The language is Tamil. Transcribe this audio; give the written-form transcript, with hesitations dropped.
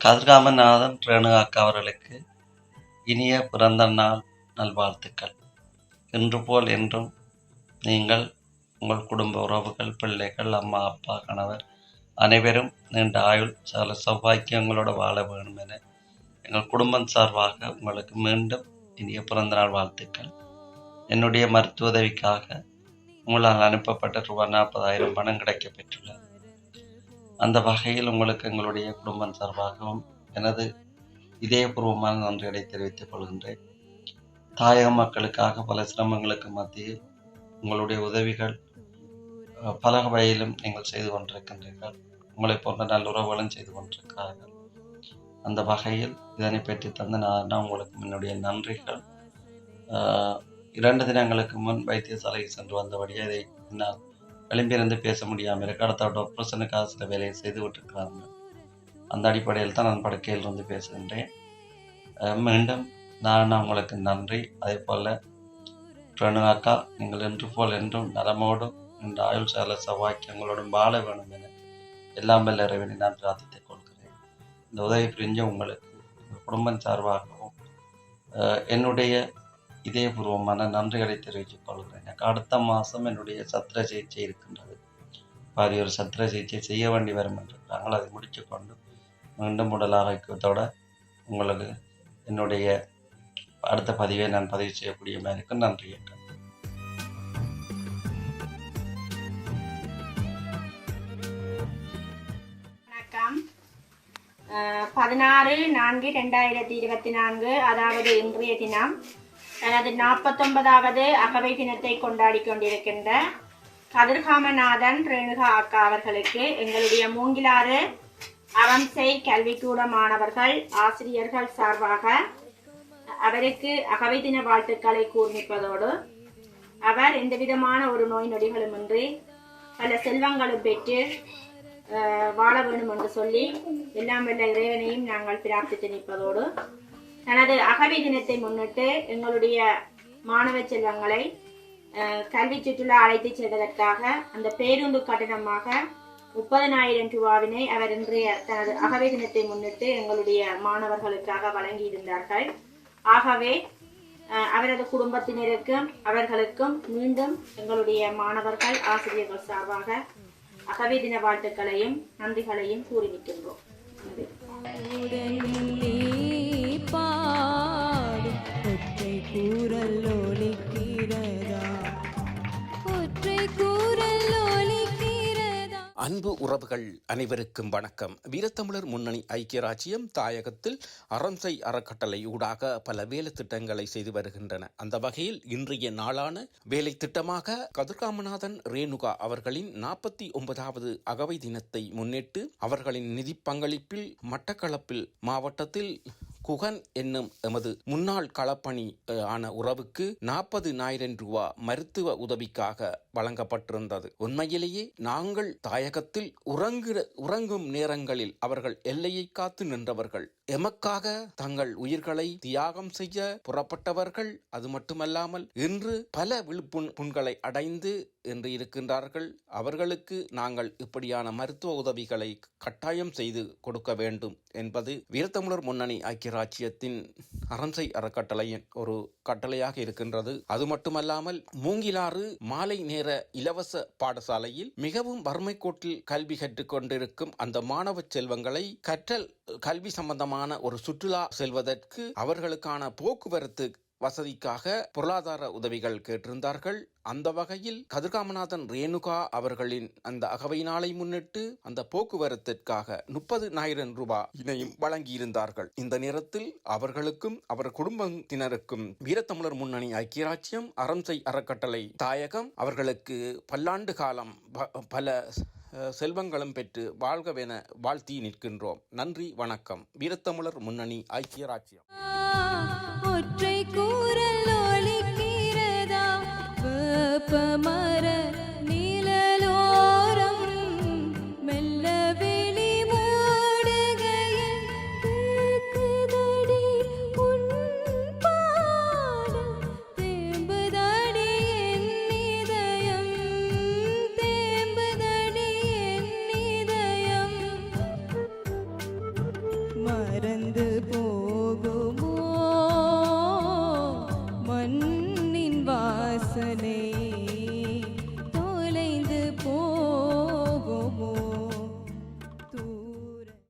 கதிர்காமநாதன் ரேணுகாக்கா அவர்களுக்கு இனிய பிறந்த நாள் நல்வாழ்த்துக்கள். இன்று போல் என்றும் நீங்கள், உங்கள் குடும்ப உறவுகள், பிள்ளைகள், அம்மா, அப்பா, கணவர் அனைவரும் நீண்ட ஆயுள் சகல சௌபாக்கியங்களோடு வாழ வேண்டும் என எங்கள் குடும்பம் சார்பாக உங்களுக்கு மீண்டும் இனிய பிறந்த நாள் வாழ்த்துக்கள். என்னுடைய மருத்துவ உதவிக்காக உங்களால் அனுப்பப்பட்ட ரூபாய் 40,000 பணம் கிடைக்கப் பெற்றுள்ளது. அந்த வகையில் உங்களுக்கு எங்களுடைய குடும்பம் சார்பாகவும் எனது இதயபூர்வமான நன்றிகளை தெரிவித்துக் கொள்கின்றேன். தாயக மக்களுக்காக பல சிரமங்களுக்கு மத்தியில் உங்களுடைய உதவிகள் பல வகையிலும் நீங்கள் செய்து கொண்டிருக்கின்றீர்கள். உங்களை போன்ற நல்லுறவுகளும் செய்து கொண்டிருக்கிறார்கள். அந்த வகையில் இதனை பெற்று தந்த நான் உங்களுக்கு என்னுடைய நன்றிகள். 2 தினங்களுக்கு முன் வைத்தியசாலைக்கு சென்று வந்தபடியே இதை என்னால் எழும்பியிருந்து பேச முடியாமல் இருக்க, அடுத்த ஆப்ரேஷனுக்காக சில வேலையை செய்து விட்டுருக்கிறாங்க. அந்த அடிப்படையில் தான் நான் படுக்கையில் இருந்து பேசுகின்றேன். மீண்டும் நான் உங்களுக்கு நன்றி. அதே போல் ரேணுகாக்கா, நீங்கள் என்று போல் என்றும் நலமோடும் இந்த ஆயுள் சகல சௌபாக்கியங்களோடும் வாழ வேணும் என எல்லாம் வல்ல இறைவனை நான் பிரார்த்தித்துக் கொள்கிறேன். இந்த உதவி புரிஞ்ச உங்களுக்கு குடும்பம் சார்பாகவும் என்னுடைய இதயபூர்வமான நன்றிகளை தெரிவித்துக் கொள்கிறேன். எனக்கு அடுத்த மாதம் என்னுடைய சத்திர சிகிச்சை இருக்கின்றது. பாதி ஒரு சத்திர சிகிச்சை செய்ய வேண்டி வரும் என்றிருக்கிறார்கள். அதை முடித்து கொண்டு மீண்டும் உடல் ஆரோக்கியத்தோடு உங்களுக்கு என்னுடைய அடுத்த பதிவை நான் பதிவு செய்யக்கூடிய மாதிரி இருக்கும். நன்றி. வணக்கம். 16/4/2024 அதாவது இன்றைய தினம் எனது 49வது அகவை தினத்தை கொண்டாடி கொண்டிருக்கின்ற கதிர்காமநாதன் ரேணுகா அக்கா அவர்களுக்கு எங்களுடைய மூங்கிலாறு அறம்சை கல்விக்கூட மாணவர்கள் ஆசிரியர்கள் சார்பாக அவருக்கு அகவை தின வாழ்த்துக்களை கூர்மிப்பதோடு அவர் எந்தவிதமான ஒரு நோய் நொடிகளுமின்றி பல செல்வங்களும் பெற்று வாழ வேண்டும் என்று சொல்லி எல்லாம் வல்ல இறைவனையும் நாங்கள் பிரார்த்தித்து நிற்பதோடு தனது அகவை தினத்தை முன்னிட்டு எங்களுடைய மாணவ செல்வங்களை கல்வி சுற்றுலா அழைத்து செல்வதற்காக அந்த பேருந்து கட்டணமாக 30,000 ரூபாவினை அவர் இன்றைய தனது அகவை தினத்தை முன்னிட்டு எங்களுடைய மாணவர்களுக்காக வழங்கியிருந்தார்கள். ஆகவே அவரது குடும்பத்தினருக்கும் அவர்களுக்கும் மீண்டும் எங்களுடைய மாணவர்கள் ஆசிரியர்கள் சார்பாக அகவை தின வாழ்த்துக்களையும் நன்றிகளையும் கூறி நிற்கின்றோம். அன்பு உறவுகள் அனைவருக்கும் வணக்கம். வீரத்தமிழர் முன்னணி ஐக்கிய ராச்சியம் தாயகத்தில் அறம்சை அறக்கட்டளை ஊடாக பல வேலை திட்டங்களை செய்து வருகின்றன. அந்த வகையில் இன்றைய நாளான வேலை திட்டமாக கதிர்காமநாதன் ரேணுகா அவர்களின் 49வது அகவை தினத்தை முன்னிட்டு அவர்களின் நிதி பங்களிப்பில் மட்டக்களப்பில் மாவட்டத்தில் குகன் என்னும் எமது முன்னாள் களப்பணி ஆன உறவுக்கு 40,000 ரூபாய் மருத்துவ உதவிக்காக வழங்கப்பட்டிருந்தது. உண்மையிலேயே நாங்கள் தாயகத்தில் உறங்கும் நேரங்களில் அவர்கள் எல்லையை காத்து நின்றவர்கள், எமக்காக தங்கள் உயிர்களை தியாகம் செய்ய புறப்பட்டவர்கள். அது மட்டுமல்லாமல் இன்று பல விழுப்புண்களை அடைந்து என்று இருக்கின்றார்கள். அவர்களுக்கு நாங்கள் இப்படியான மருத்துவ உதவிகளை கட்டாயம் செய்து கொடுக்க வேண்டும் என்பது வீரத்தமிழர் முன்னணி ஐக்கிய ராச்சியத்தின் அறம்சை அறக்கட்டளையின் ஒரு கட்டளையாக இருக்கின்றது. அது மட்டுமல்லாமல் மூங்கிலாறு மாலை நேர இலவச பாடசாலையில் மிகவும் வறுமை கோட்டில் கல்வி கற்றுக் கொண்டிருக்கும் அந்த மாணவ செல்வங்களை கல்வி சம்பந்தமான ஒரு சுற்றுலா செல்வதற்கு அவர்களுக்கான போக்குவரத்து வசதிக்காக பொருளாதார உதவிகள் கேட்டிருந்தார்கள். அந்த வகையில் கதிர்காமநாதன் ரேணுகா அவர்களின் அந்த அகவை நாளை முன்னிட்டு அந்த போக்குவரத்திற்காக 30,000 ரூபாய் இணையும் வழங்கியிருந்தார்கள். இந்த நேரத்தில் அவர்களுக்கும் அவர் குடும்பத்தினருக்கும் வீரத்தமிழர் முன்னணி ஐக்கிய ராச்சியம் அறம்சை அறக்கட்டளை தாயகம் அவர்களுக்கு பல்லாண்டு காலம் பல செல்வங்களும் பெற்று வாழ்கவென வாழ்த்தி நிற்கின்றோம். நன்றி, வணக்கம். வீரத்தமிழர் முன்னணி ஐக்கிய ராச்சியம். ஒற்றை கூறல் ஒலிக்கிறதா வேப்பமர நிழலோரம் மெல்ல வெளி மூடுகையில் கேக்குதடி உன் பாடல் தேம்புதடி என் இதயம் தேம்புதடி என் இதயம் வாசனை